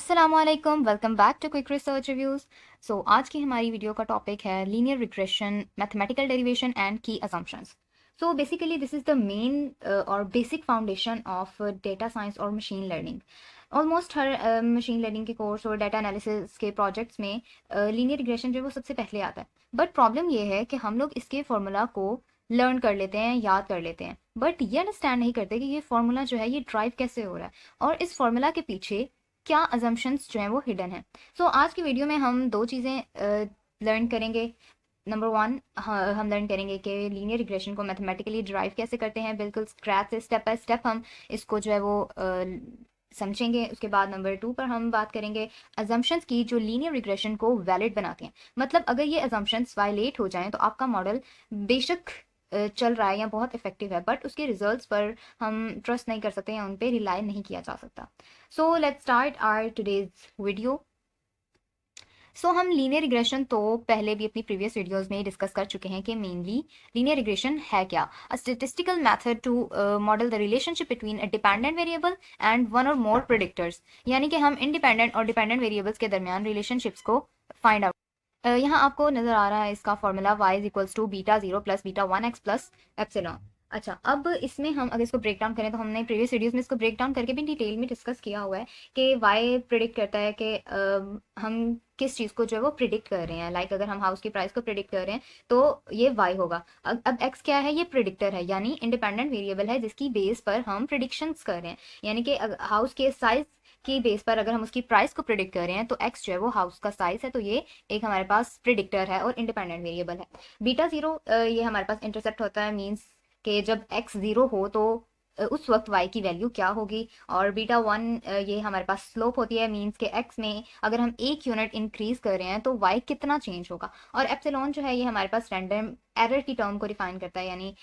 अस्सलामुअलैकुम, welcome back to quick research reviews. आज की हमारी वीडियो का टॉपिक है linear regression, mathematical derivation and की assumptions. Basically this is the main और basic foundation of data science और मशीन लर्निंग। ऑलमोस्ट हर मशीन लर्निंग के कोर्स और डाटा एनालिसिस के प्रोजेक्ट्स में लीनियर रिग्रेशन जो है वो सबसे पहले आता है। बट प्रॉब्लम ये है कि हम लोग इसके फॉर्मूला को लर्न कर लेते हैं, याद कर लेते हैं, बट ये अंडरस्टैंड नहीं करते कि ये फार्मूला जो है ये ड्राइव कैसे हो रहा है और इस फार्मूला के पीछे क्या अजम्पशंस जो हैं वो हिडन है। आज की वीडियो में हम दो चीज़ें लर्न करेंगे। नंबर वन, हम लर्न करेंगे कि लीनियर रिग्रेशन को मैथमेटिकली ड्राइव कैसे करते हैं, बिल्कुल स्क्रैच से स्टेप बाय स्टेप हम इसको जो है वो समझेंगे। उसके बाद नंबर टू पर हम बात करेंगे अजम्पशंस की जो लीनियर रिग्रेशन को वैलिड बनाती हैं। मतलब अगर ये अजम्पशंस वायलेट हो जाएं तो आपका मॉडल बेशक चल रहा है या बहुत इफेक्टिव है, बट उसके रिजल्ट्स पर हम ट्रस्ट नहीं कर सकते या उन पर रिलाई नहीं किया जा सकता। Let's start our today's video. हम लीनियर रिग्रेशन तो पहले भी अपनी प्रीवियस वीडियोस में डिस्कस कर चुके हैं कि मेनली लीनियर रिग्रेशन है क्या। A statistical method to model the relationship between a dependent variable and one or more predictors, यानी कि हम इंडिपेंडेंट और डिपेंडेंट वेरिएबल्स के दरमियान रिलेशनशिप्स को फाइंड आउट। यहाँ आपको नजर आ रहा है इसका formula y is equals to beta zero plus beta one x plus epsilon. अच्छा, अब इसमें हम अगर इसको ब्रेक डाउन करें तो हमने प्रीवियस वीडियोस में इसको ब्रेक डाउन करके भी डिटेल में डिस्कस किया हुआ है कि y प्रिडिक्ट करता है कि हम किस चीज़ को जो है वो प्रिडिक्ट कर रहे हैं। लाइक अगर हम हाउस की प्राइस को प्रिडिक्ट कर रहे हैं तो ये y होगा। अब x क्या है, ये प्रिडिक्टर है, यानी इंडिपेंडेंट वेरिएबल है जिसकी बेस पर हम प्रिडिक्शंस कर रहे हैं। यानी कि हाउस के साइज की बेस पर अगर हम उसकी प्राइस को प्रिडिक्ट कर रहे हैं तो x जो है वो हाउस का साइज है, तो ये एक हमारे पास प्रिडिक्टर है और इंडिपेंडेंट वेरिएबल है। बीटा जीरो ये हमारे पास इंटरसेप्ट होता है, मीन्स कि जब x जीरो हो तो उस वक्त y की वैल्यू क्या होगी। और बीटा वन ये हमारे पास स्लोप होती है, मीन्स के x में अगर हम एक यूनिट इंक्रीज कर रहे हैं तो y कितना चेंज होगा। और एप्सिलॉन जो है ये हमारे पास रैंडम एरर की टर्म को डिफाइन करता है, यानी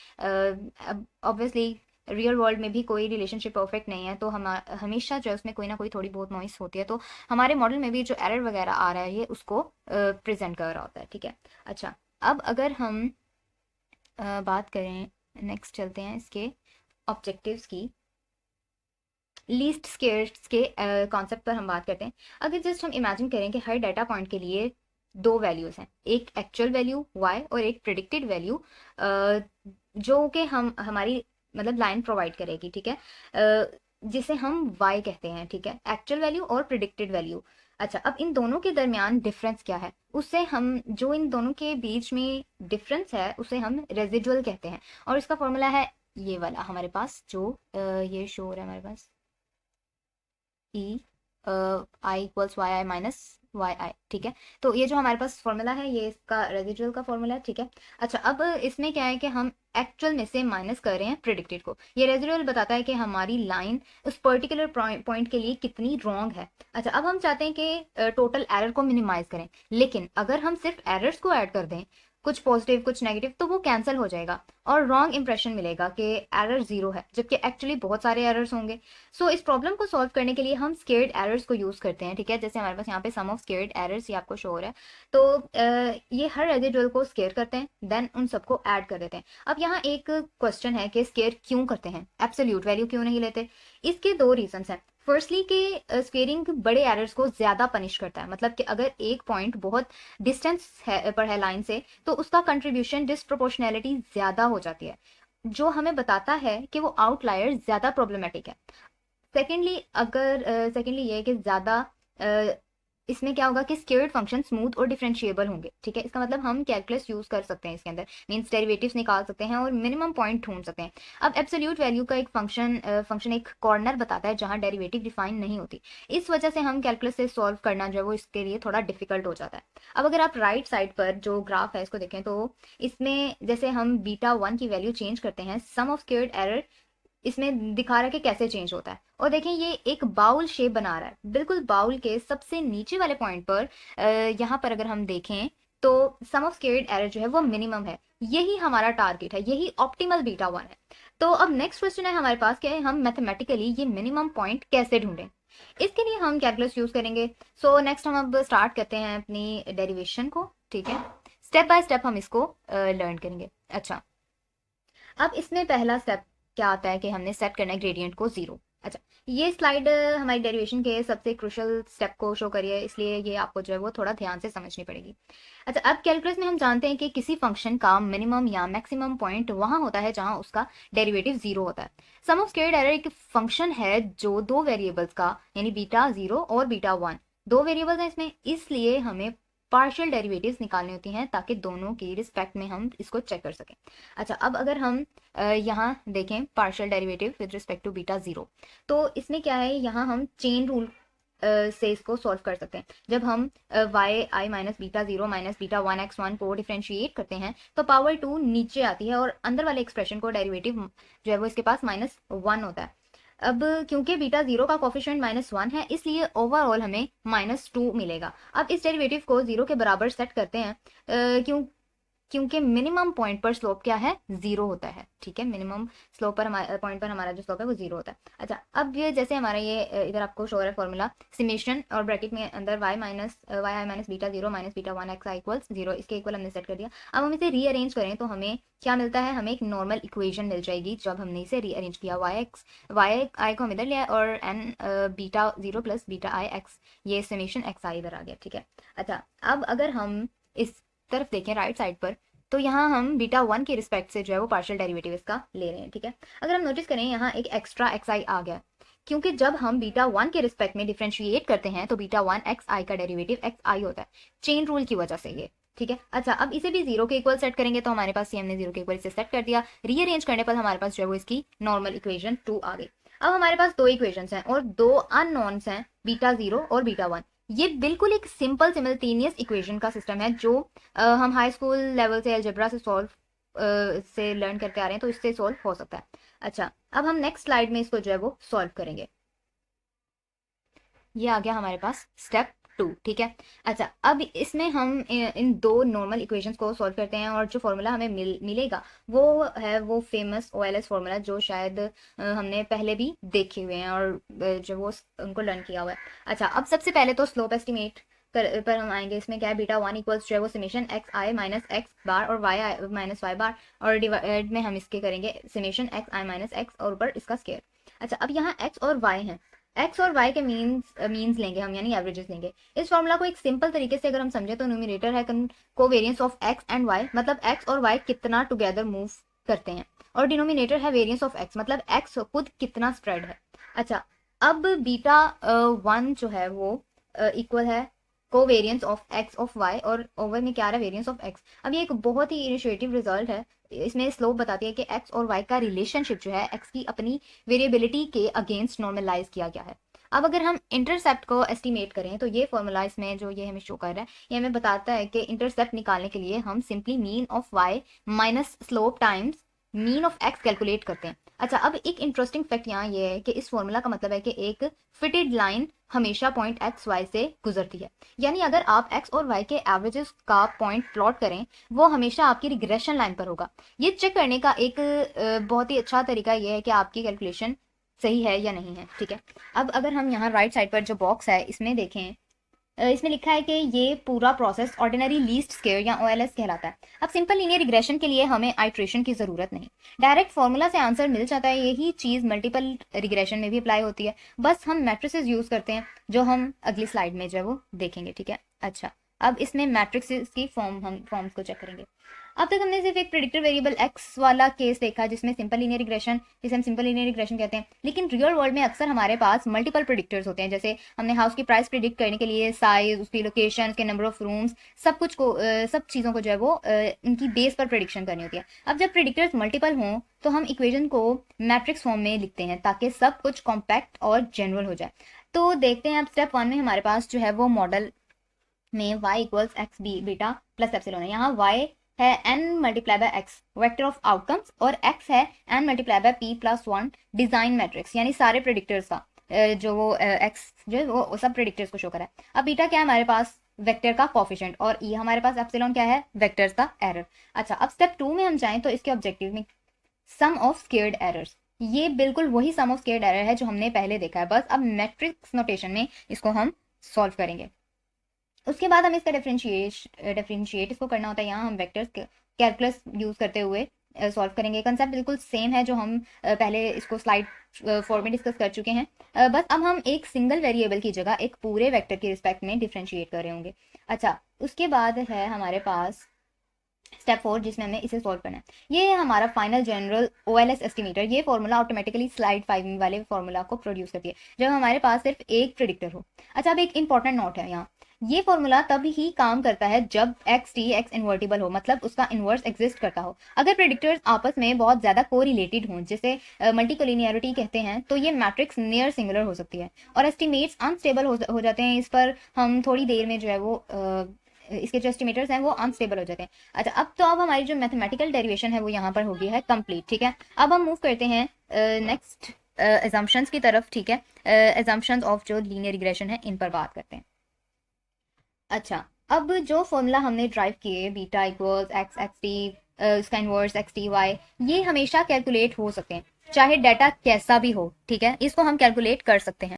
ऑब्वियसली रियल वर्ल्ड में भी कोई रिलेशनशिप परफेक्ट नहीं है, तो हम हमेशा जो है उसमें कोई ना कोई थोड़ी बहुत नॉइस होती है, तो हमारे मॉडल में भी जो एरर वगैरह आ रहा है ये उसको प्रेजेंट कर रहा होता है। ठीक है, अच्छा, अब अगर हम बात करें, नेक्स्ट चलते हैं इसके ऑब्जेक्टिव्स की। लीस्ट स्केयर्स के कॉन्सेप्ट पर हम बात करते हैं। अगर जस्ट हम इमेजिन करें कि हर डाटा पॉइंट के लिए दो वैल्यूज हैं, एक एक्चुअल वैल्यू y और एक प्रिडिक्टेड वैल्यू जो कि हम हमारी मतलब लाइन प्रोवाइड करेगी। ठीक है, जिसे हम y कहते हैं। ठीक है, एक्चुअल वैल्यू और प्रिडिक्टेड वैल्यू। अच्छा, अब इन दोनों के दरमियान डिफरेंस क्या है, उससे हम जो इन दोनों के बीच में डिफरेंस है उसे हम रेजिडुअल कहते हैं। और इसका फॉर्मूला है ये वाला हमारे पास जो ये शो हो रहा है हमारे पास, ई I equals Y I minus Y आई। ठीक है, तो ये जो हमारे पास फॉर्मूला है ये इसका रेजिडुअल का फॉर्मूला है। ठीक है, अच्छा, अब इसमें क्या है कि हम एक्चुअल में से माइनस कर रहे हैं प्रिडिक्टेड को। ये रेजिडुअल बताता है कि हमारी लाइन उस पर्टिकुलर पॉइंट के लिए कितनी रॉन्ग है। अच्छा, अब हम चाहते हैं कि टोटल एरर को मिनिमाइज करें, लेकिन अगर हम सिर्फ एरर्स को ऐड कर दें, कुछ पॉजिटिव कुछ नेगेटिव, तो वो कैंसिल हो जाएगा और रॉन्ग इंप्रेशन मिलेगा कि एरर जीरो है, जबकि एक्चुअली बहुत सारे एरर्स होंगे। इस प्रॉब्लम को सॉल्व करने के लिए हम स्केयर्ड एरर्स को यूज करते हैं। ठीक है, जैसे हमारे पास यहाँ पे सम ऑफ स्केयर्ड एरर्स ये आपको शो हो रहा है, तो ये हर रेजिडुअल को स्केयर करते हैं, देन उन सबको ऐड कर देते हैं। अब यहाँ एक क्वेश्चन है कि स्केयर क्यों करते हैं, एब्सोल्यूट वैल्यू क्यों नहीं लेते। इसके दो रीजंस हैं। फर्स्टली कि स्केयरिंग बड़े एरर्स को ज्यादा पनिश करता है, मतलब कि अगर एक पॉइंट बहुत डिस्टेंस पर है लाइन से तो उसका कंट्रीब्यूशन डिसप्रोपोर्शनैलिटी ज्यादा हो जाती है, जो हमें बताता है कि वो आउटलायर ज्यादा प्रॉब्लमेटिक है। सेकेंडली ये है कि ज्यादा इसमें क्या होगा कि स्क्वेयर्ड फंक्शन स्मूथ और डिफरेंशिएबल होंगे। ठीक है, इसका मतलब हम कैलकुलस यूज कर सकते हैं इसके अंदर, मींस डेरिवेटिव्स निकाल सकते हैं और मिनिमम पॉइंट ढूंढ सकते हैं। अब एब्सोल्यूट वैल्यू का एक फंक्शन एक कॉर्नर बताता है जहां डेरिवेटिव डिफाइन नहीं होती, इस वजह से हम कैलकुलस से सॉल्व करना जो है वो इसके लिए थोड़ा डिफिकल्ट हो जाता है। अब अगर आप राइट साइड पर जो ग्राफ है इसको देखें तो इसमें जैसे हम बीटा वन की वैल्यू चेंज करते हैं, सम ऑफ स्क्वेयर्ड एरर इसमें दिखा रहा है कि कैसे चेंज होता है। और देखें ये एक बाउल शेप बना रहा है, बिल्कुल बाउल के सबसे नीचे वाले पॉइंट पर यहाँ पर अगर हम देखें तो सम ऑफ स्क्वेयर्ड एरर जो है वो मिनिमम है, यही हमारा टारगेट है, यही ऑप्टिमल बीटा वन है। तो अब नेक्स्ट क्वेश्चन है हमारे पास कि हम मैथमेटिकली ये मिनिमम पॉइंट कैसे ढूंढें। इसके लिए हम कैलकुलस यूज करेंगे। नेक्स्ट हम अब स्टार्ट करते हैं अपनी डेरिवेशन को। ठीक है, स्टेप बाय स्टेप हम इसको लर्न करेंगे। अच्छा, अब इसमें पहला स्टेप क्या आता है कि हमने सेट करना है ग्रेडियंट को जीरो। अच्छा, ये स्लाइड हमारी डेरिवेशन के सबसे क्रुशियल स्टेप को शो करी है, इसलिए ये आपको जो है वो थोड़ा ध्यान से समझनी पड़ेगी। अच्छा, अब कैलकुलस में हम जानते हैं कि किसी फंक्शन का मिनिमम या मैक्सिमम पॉइंट वहां होता है जहां उसका डेरिवेटिव जीरो होता है। सम ऑफ स्क्वायर्ड एरर एक फंक्शन है जो दो वेरिएबल्स का, यानी बीटा जीरो और बीटा वन, दो वेरिएबल्स हैं इसमें, इसलिए हमें पार्शियल डेरिवेटिव्स निकालनी होती हैं ताकि दोनों की रिस्पेक्ट में हम इसको चेक कर सकें। अच्छा, अब अगर हम यहाँ देखें partial derivative with respect to beta zero, तो इसमें क्या है, यहाँ हम चेन रूल से इसको सॉल्व कर सकते हैं। जब हम Y I minus beta zero minus beta one X one को डिफ्रेंशिएट करते हैं तो पावर टू नीचे आती है और अंदर वाले एक्सप्रेशन को डेरिवेटिव जो है वो इसके पास माइनस वन होता है। अब क्योंकि बीटा जीरो का कोफिशिएंट माइनस वन है, इसलिए ओवरऑल हमें माइनस टू मिलेगा। अब इस डेरिवेटिव को जीरो के बराबर सेट करते हैं, क्योंकि मिनिमम पॉइंट पर स्लोप क्या है, जीरो होता है। ठीक है, मिनिमम स्लोप पर हमारा पॉइंट पर हमारा जो स्लोप है वो जीरो होता है। अच्छा, अब ये जैसे हमारा ये इधर आपको शो हो रहा है फॉर्मूला, सिमेशन और ब्रैकेट में अंदर Y I minus beta zero minus beta one X I equals zero, इसके इक्वल हमने सेट कर दिया। अब हम इसे रीअरेंज करें तो हमें क्या मिलता है, हमें एक नॉर्मल इक्वेशन मिल जाएगी जब हमने इसे रीअरेंज किया। वाई आई को हम इधर लिया और N beta zero plus beta I X, ये समेशन एक्स आई इधर आ गया। ठीक है, अच्छा, अब अगर हम इस तरफ देखें राइट साइड पर, तो यहाँ हम बीटा वन के रिस्पेक्ट से जो है वो पार्शियल डेरिवेटिव इसका ले रहे हैं। ठीक है, अगर हम नोटिस करें यहाँ एक एक्स्ट्रा एक्स आई आ गया, क्योंकि जब हम बीटा वन के रिस्पेक्ट में डिफ्रेंशिएट करते हैं तो बीटा वन एक्स आई का डेरिवेटिव एक्स आई होता है, चेन रूल की वजह से ये। ठीक है, अच्छा, अब इसे भी जीरो के इक्वल सेट करेंगे तो हमारे पास, हमने जीरो के इक्वल इसे सेट कर दिया, रीअरेंज करने पर हमारे पास जो है वो इसकी नॉर्मल इक्वेशन टू आ गई। अब हमारे पास दो इक्वेशंस हैं और दो अननोन्स हैं, बीटा जीरो और बीटा वन। ये बिल्कुल एक सिंपल सिमल्टेनियस इक्वेशन का सिस्टम है जो हम हाई स्कूल लेवल से अलजेब्रा से सॉल्व से लर्न करके आ रहे हैं, तो इससे सॉल्व हो सकता है। अच्छा, अब हम नेक्स्ट स्लाइड में इसको जो है वो सॉल्व करेंगे। ये आ गया हमारे पास स्टेप टू। ठीक है, अच्छा, अब इसमें हम इन दो नॉर्मल इक्वेशंस को सॉल्व करते हैं और जो फॉर्मूला हमें मिलेगा वो है वो फेमस ओएलएस फॉर्मूला जो शायद हमने पहले भी देखे हुए हैं और जो वो उनको लर्न किया हुआ है। अच्छा, अब सबसे पहले तो स्लोप एस्टिमेट पर हम आएंगे। इसमें क्या है, बीटा वन इक्वल्स जो है वो समेशन एक्स आई माइनस एक्स बार और वाई आई माइनस वाई बार, और डिवाइड में हम इसके करेंगे समेशन एक्स आई माइनस एक्स और ऊपर इसका स्केयर। अच्छा, अब यहाँ एक्स और वाई है, एक्स और वाई के मीन्स लेंगे हम, यानी एवरेजेस लेंगे। इस फॉर्मूला को एक सिंपल तरीके से अगर हम समझे तो न्यूमरेटर है covariance of x and y, मतलब एक्स और वाई कितना टुगेदर मूव करते हैं, और डिनोमिनेटर है वेरियंस ऑफ एक्स, मतलब एक्स खुद कितना स्प्रेड है। अच्छा, अब बीटा वन जो है वो इक्वल है covariance of x of y, और ओवर में क्या आ रहा है, वेरियंस ऑफ एक्स। अब ये एक बहुत ही इनिशिएटिव रिजल्ट है, इसमें स्लोप बताती है कि एक्स और वाई का रिलेशनशिप जो है एक्स की अपनी वेरिएबिलिटी के अगेंस्ट नॉर्मलाइज किया गया है। अब अगर हम इंटरसेप्ट को एस्टिमेट करें तो ये फॉर्मूला इसमें जो ये हमें शो कर रहा है, ये हमें बताता है कि इंटरसेप्ट निकालने के लिए हम simply mean of y minus slope times mean of x calculate करते हैं। अच्छा, अब एक इंटरेस्टिंग फैक्ट यहाँ ये है कि इस फॉर्मूला का मतलब है कि एक फिटेड लाइन हमेशा पॉइंट एक्स वाई से गुजरती है, यानी अगर आप एक्स और वाई के एवरेजेस का पॉइंट प्लॉट करें वो हमेशा आपकी रिग्रेशन लाइन पर होगा। ये चेक करने का एक बहुत ही अच्छा तरीका ये है कि आपकी कैलकुलेशन सही है या नहीं है। ठीक है, अब अगर हम यहाँ राइट साइड पर जो बॉक्स है इसमें देखें, इसमें लिखा है कि ये पूरा प्रोसेस ऑर्डिनरी लीस्ट स्क्वायर या ओएलएस कहलाता है। अब सिंपल लीनियर रिग्रेशन के लिए हमें आइट्रेशन की ज़रूरत नहीं, डायरेक्ट फॉर्मूला से आंसर मिल जाता है। यही चीज़ मल्टीपल रिग्रेशन में भी अप्लाई होती है, बस हम मैट्रिसेस यूज़ करते हैं जो हम अगली स्लाइड में जो है वो देखेंगे। ठीक है, अच्छा, अब इसमें मैट्रिक्स की फॉर्म्स को चेक करेंगे। अब तक हमने सिर्फ एक प्रेडिक्टर वेरिएबल एक्स वाला केस देखा जिसमें सिंपल लीनियर रिग्रेशन, जिसे हम सिंपल लीनियर रिग्रेशन कहते हैं, लेकिन रियल वर्ल्ड में अक्सर हमारे पास मल्टीपल प्रेडिक्टर्स होते हैं। जैसे हमने हाउस की प्राइस प्रिडिक्ट करने के लिए साइज, उसकी लोकेशन, उसके नंबर ऑफ रूम्स, सब कुछ को सब चीज़ों को जो है वो इनकी बेस पर प्रिडिक्शन करनी होती है। अब जब प्रेडिक्टर्स मल्टीपल हों तो हम इक्वेशन को मैट्रिक्स फॉर्म में लिखते हैं ताकि सब कुछ कॉम्पैक्ट और जनरल हो जाए। तो देखते हैं, अब स्टेप वन में हमारे पास जो है वो मॉडल में y equals x b beta plus epsilon है। यहाँ y है n multiply by x vector of outcomes, और x है n multiply by p plus one design matrix, यानी सारे प्रेडिक्टर्स का जो वो x जो है वो सब प्रेडिक्टर्स को शो करा है। अब बीटा क्या है हमारे पास, वेक्टर का कॉफिशिएंट, और e हमारे पास एप्सिलॉन क्या है, वेक्टर्स का एरर। अच्छा, अब स्टेप टू में हम जाएं तो इसके ऑब्जेक्टिव में सम ऑफ स्क्वेयर्ड एरर्स, ये बिल्कुल वही सम ऑफ स्क्वेयर्ड एरर है जो हमने पहले देखा है, बस अब मैट्रिक्स नोटेशन में इसको हम सॉल्व करेंगे। उसके बाद हमें इसका डिफरेंशिएट इसको करना होता है। यहाँ हम वेक्टर्स कैलकुलस यूज करते हुए सॉल्व करेंगे। कंसेप्ट बिल्कुल सेम है जो हम पहले इसको स्लाइड 4 में डिस्कस कर चुके हैं। बस अब हम एक सिंगल वेरिएबल की जगह एक पूरे वेक्टर के रिस्पेक्ट में डिफ्रेंशिएट कर रहे होंगे। अच्छा, उसके बाद है हमारे पास स्टेप 4 जिसमें हमें इसे सॉल्व करना है। ये है हमारा फाइनल जनरल ओएलएस एस्टिमेटर। ये फॉर्मूला ऑटोमेटिकली स्लाइड 5 वाले फॉर्मूला को प्रोड्यूस करती है जब हमारे पास सिर्फ एक प्रिडिक्टर हो। अच्छा, अब एक इंपॉर्टेंट नोट है यहाँ, ये फॉर्मूला तब ही काम करता है जब एक्स टी एक्स इन्वर्टिबल हो, मतलब उसका इन्वर्स एग्जिस्ट करता हो। अगर प्रेडिक्टर्स आपस में बहुत ज्यादा कोरिलेटेड हों, जिसे मल्टीकोलिनियरिटी कहते हैं, तो ये मैट्रिक्स नियर सिंगुलर हो सकती है और एस्टिमेट्स अनस्टेबल हो जाते हैं। इस पर हम थोड़ी देर में जो है वो इसके जो एस्टिमेटर्स हैं वो अनस्टेबल हो जाते हैं। अच्छा, अब हमारी जो मैथमेटिकल डेरिवेशन है वो यहाँ पर हो गई है कंप्लीट। ठीक है, अब हम मूव करते हैं नेक्स्ट एजम्पशंस की तरफ। ठीक है, एजम्पशंस ऑफ जो लीनियर रिग्रेशन है इन पर बात करते हैं। अच्छा, अब जो फॉर्मूला हमने ड्राइव किए, beta equals x x T, इसका इनवर्स एक्स टी वाई, ये हमेशा कैलकुलेट हो सकते हैं चाहे डाटा कैसा भी हो। ठीक है, इसको हम कैलकुलेट कर सकते हैं,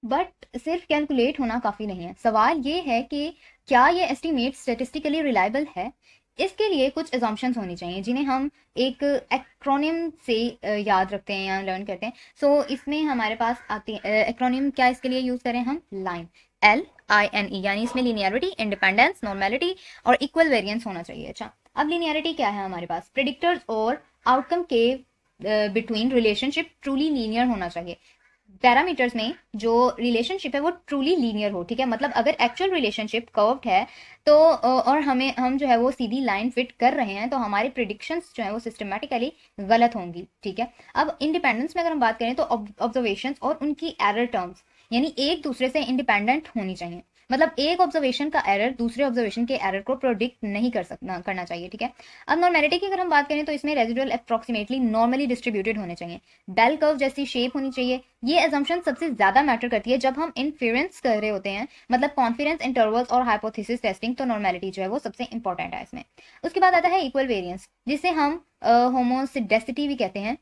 बट सिर्फ कैलकुलेट होना काफ़ी नहीं है। सवाल ये है कि क्या ये एस्टिमेट स्टेटिस्टिकली रिलायबल है। इसके लिए कुछ एजम्पशंस होनी चाहिए जिन्हें हम एक एक्रोनिम से याद रखते हैं या लर्न करते हैं। सो इसमें हमारे पास आती है एक्रोनिम, क्या इसके लिए यूज़ करें हम, लाइन, LINE, यानी इसमें लीनियरिटी, इंडिपेंडेंस, नॉर्मेलिटी और इक्वल वेरिएंस होना चाहिए। अच्छा, अब लीनियरिटी क्या है हमारे पास, प्रिडिक्टर्स और आउटकम के बिटवीन रिलेशनशिप ट्रूली लीनियर होना चाहिए। पैरामीटर्स में जो रिलेशनशिप है वो ट्रूली लीनियर हो। ठीक है, मतलब अगर एक्चुअल रिलेशनशिप कर्व्ड है तो और हम जो है वो सीधी लाइन फिट कर रहे हैं, तो हमारे प्रिडिक्शंस जो है वो सिस्टमैटिकली गलत होंगी। ठीक है, अब इंडिपेंडेंस में अगर हम बात करें तो ऑब्जर्वेशंस और उनकी एरर टर्म्स यानी एक दूसरे से इंडिपेंडेंट होनी चाहिए। मतलब एक ऑब्जर्वेशन का एरर दूसरे ऑब्जर्वेशन के एरर को प्रोडिक्ट नहीं करना चाहिए। ठीक है, अब नॉर्मेलिटी की अगर हम बात करें तो इसमें रेजिडुअल अप्रॉक्सीमेटली नॉर्मली डिस्ट्रीब्यूटेड होने चाहिए, बेल कर्व जैसी शेप होनी चाहिए। ये एजम्पशन सबसे ज्यादा मैटर करती है जब हम इन्फ्रेंस कर रहे होते हैं, मतलब कॉन्फिडेंस इंटरवल्स और हाइपोथेसिस टेस्टिंग, तो नॉर्मेलिटी जो है वो सबसे इंपॉर्टेंट है इसमें। उसके बाद आता है इक्वल वेरिएंस, जिसे हम होमोसिडेसिटी भी कहते हैं।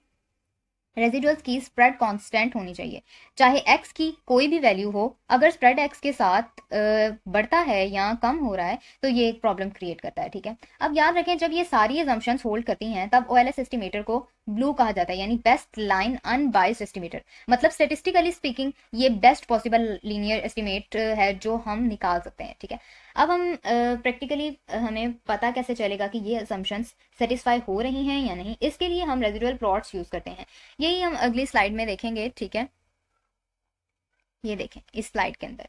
रेजिडुअल्स की स्प्रेड कांस्टेंट होनी चाहिए, चाहे एक्स की कोई भी वैल्यू हो। अगर स्प्रेड एक्स के साथ बढ़ता है या कम हो रहा है तो ये एक प्रॉब्लम क्रिएट करता है। ठीक है, अब याद रखें जब ये सारी एजम्पशंस होल्ड करती हैं तब ओएलएस एस्टिमेटर को ब्लू कहा जाता है, यानी बेस्ट लाइन अनबाइस्ड एस्टिमेटर। मतलब स्टेटिस्टिकली स्पीकिंग ये बेस्ट पॉसिबल लीनियर एस्टिमेट है जो हम निकाल सकते हैं। ठीक है, अब हम प्रैक्टिकली हमें पता कैसे चलेगा कि ये असम्पशंस सेटिस्फाई हो रही हैं या नहीं, इसके लिए हम रेजिडुअल प्लॉट्स यूज करते हैं। यही हम अगली स्लाइड में देखेंगे। ठीक है, ये देखें इस स्लाइड के अंदर।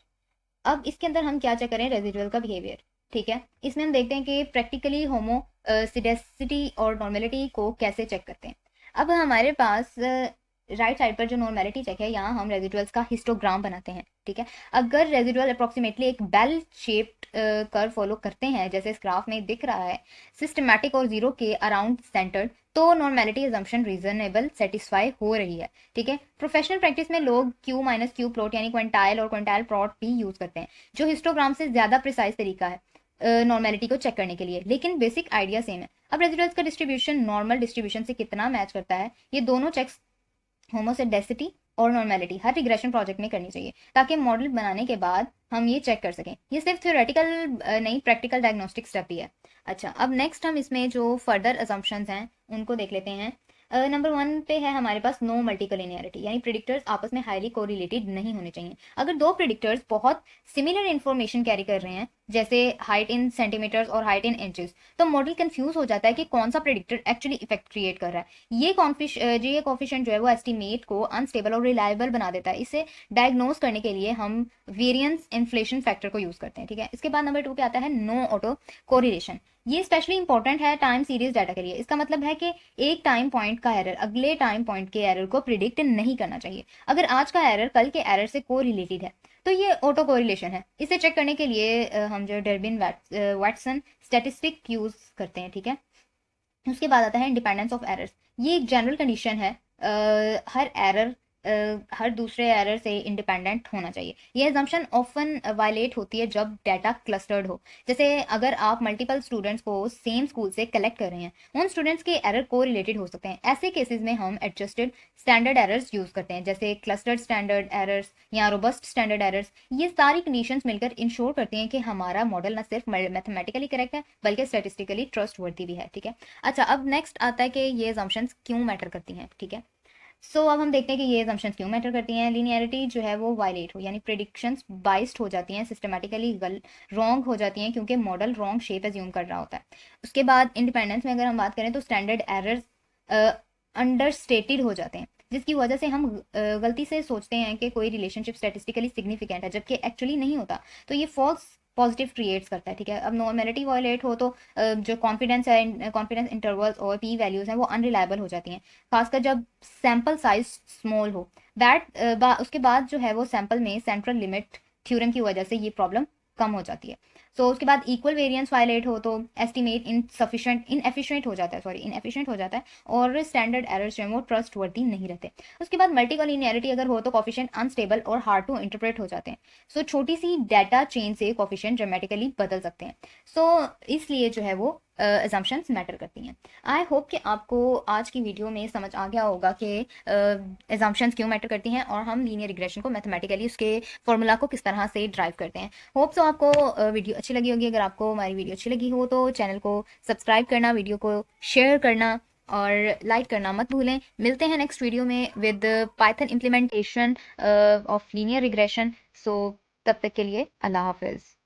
अब इसके अंदर हम क्या चेक करें, रेजिडुअल का बिहेवियर। ठीक है, इसमें हम देखते हैं कि प्रैक्टिकली होमोसिडेसिटी और नॉर्मेलिटी को कैसे चेक करते हैं। अब हमारे पास राइट साइड पर जो नॉर्मेलिटी चेक है, यहाँ हम रेजिडुअल्स का हिस्टोग्राम बनाते हैं। ठीक है, अगर रेजिडुअल अप्रोक्सीमेटली एक बेल शेप्ड कर्व फॉलो करते हैं जैसे इस ग्राफ में दिख रहा है, सिस्टमैटिक और जीरो के अराउंड सेंटर्ड, तो नॉर्मेलिटी एजम्पशन रीजनेबल सेटिस्फाई हो रही है। ठीक है, प्रोफेशनल प्रैक्टिस में लोग क्यू माइनस क्यू प्लॉट यानी क्विंटाइल और क्विंटाइल प्लॉट भी यूज करते हैं, जो हिस्टोग्राम से ज्यादा प्रिसाइज तरीका है नॉर्मेलिटी को चेक करने के लिए, लेकिन बेसिक आइडिया सेम है। अब रेजिडुअल्स का डिस्ट्रीब्यूशन नॉर्मल डिस्ट्रीब्यूशन से कितना मैच करता है, ये दोनों चेक्स होमोसेडेसिटी और नॉर्मेलिटी हर रिग्रेशन प्रोजेक्ट में करनी चाहिए, ताकि मॉडल बनाने के बाद हम ये चेक कर सकें। ये सिर्फ थ्योरेटिकल नहीं, प्रैक्टिकल डायग्नोस्टिक स्टेप भी है। अच्छा, अब नेक्स्ट हम इसमें जो फर्दर अजम्पशंस हैं उनको देख लेते हैं। नंबर 1 पे है हमारे पास नो मल्टीकोलिनियरिटी, यानी प्रिडिक्टर्स आपस में हाईली कोरिलेटेड नहीं होने चाहिए। अगर दो प्रिडिक्टर्स बहुत सिमिलर इन्फॉर्मेशन कैरी कर रहे हैं, जैसे हाइट इन सेंटीमीटर्स और हाइट इन इंचेस, तो मॉडल कंफ्यूज हो जाता है कि कौन सा प्रिडिक्टर एक्चुअली इफेक्ट क्रिएट कर रहा है। ये कोफिशिएंट जो है वो एस्टिमेट को अनस्टेबल और रिलायबल बना देता है। इसे डायग्नोज करने के लिए हम वेरिएंस इन्फ्लेशन फैक्टर को यूज करते हैं। ठीक है, इसके बाद नंबर 2 पे आता है नो ऑटो कोरिलेशन। ये स्पेशली इंपॉर्टेंट है टाइम सीरीज डाटा के लिए। इसका मतलब है कि एक टाइम पॉइंट का एरर अगले टाइम पॉइंट के एरर को प्रिडिक्ट नहीं करना चाहिए। अगर आज का एरर कल के एरर से को रिलेटेड है तो ये ऑटो कोरिलेशन है। इसे चेक करने के लिए हम जो डर्बिन वाटसन स्टैटिस्टिक यूज करते हैं। ठीक है, उसके बाद आता है इंडिपेंडेंस ऑफ एरर्स। ये एक जनरल कंडीशन है, हर एरर हर दूसरे एरर से इंडिपेंडेंट होना चाहिए। ये एजम्पशन ऑफन वायलेट होती है जब डाटा क्लस्टर्ड हो। जैसे अगर आप मल्टीपल स्टूडेंट्स को सेम स्कूल से कलेक्ट कर रहे हैं, उन स्टूडेंट्स के एरर को रिलेटेड हो सकते हैं। ऐसे केसेस में हम एडजस्टेड स्टैंडर्ड एरर्स यूज करते हैं, जैसे क्लस्टर्ड स्टैंडर्ड एरर्स या रोबस्ट स्टैंडर्ड एरर्स। ये सारी कंडीशंस मिलकर इंश्योर करती हैं कि हमारा मॉडल न सिर्फ मैथमेटिकली करेक्ट है बल्कि स्टेटिस्टिकली ट्रस्टवर्दी भी है। ठीक है, अच्छा अब नेक्स्ट आता है कि ये एजम्पशंस क्यों मैटर करती हैं। ठीक है, अब हम देखते हैं कि ये assumptions क्यों मैटर करती हैं। लीनियरिटी जो है वो वायलेट हो, यानी प्रिडिक्शंस बाइस्ड हो जाती हैं, सिस्टमेटिकली रॉन्ग हो जाती हैं क्योंकि मॉडल रॉन्ग शेप एज्यूम कर रहा होता है। उसके बाद इंडिपेंडेंस में अगर हम बात करें तो स्टैंडर्ड एरर्स अंडरस्टेटेड हो जाते हैं, जिसकी वजह से हम गलती से सोचते हैं कि कोई रिलेशनशिप स्टेटिस्टिकली सिग्निफिकेंट है जबकि एक्चुअली नहीं होता। तो ये फॉल्स पॉजिटिव क्रिएट्स करता है। ठीक है, अब नॉर्मेलिटी वायलेट हो तो जो कॉन्फिडेंस है, कॉन्फिडेंस इंटरवल्स और पी वैल्यूज हैं वो अनरिलायबल हो जाती हैं, खासकर जब सैम्पल साइज स्मॉल हो। उसके बाद जो है वो सैम्पल में सेंट्रल लिमिट थ्योरम की वजह से ये प्रॉब्लम कम हो जाती है। उसके बाद इक्वल वेरिएंस वायलेट हो तो एस्टिमेट इनएफिशिएंट हो जाता है, इनएफिशिएंट हो जाता है और स्टैंडर्ड एरर्स जो है वो ट्रस्ट वर्दी नहीं रहते। उसके बाद मल्टीकोलिनियरिटी अगर हो तो कॉफिशिएंट अनस्टेबल और हार्ड टू इंटरप्रेट हो जाते हैं। छोटी सी डाटा चेन से कॉफिशिएंट ड्रामेटिकली बदल सकते हैं। इसलिए जो है वो assumptions मैटर करती हैं। आई होप कि आपको आज की वीडियो में समझ आ गया होगा कि assumptions क्यों मैटर करती हैं और हम लीनियर रिग्रेशन को मैथमेटिकली उसके फॉर्मूला को किस तरह से ड्राइव करते हैं। होप सो आपको वीडियो अच्छी लगी होगी। अगर आपको हमारी वीडियो अच्छी लगी हो तो चैनल को सब्सक्राइब करना, वीडियो को शेयर करना और लाइक करना मत भूलें। मिलते हैं नेक्स्ट वीडियो में with Python implementation of linear regression. तब तक के लिए अल्लाह हाफिज़।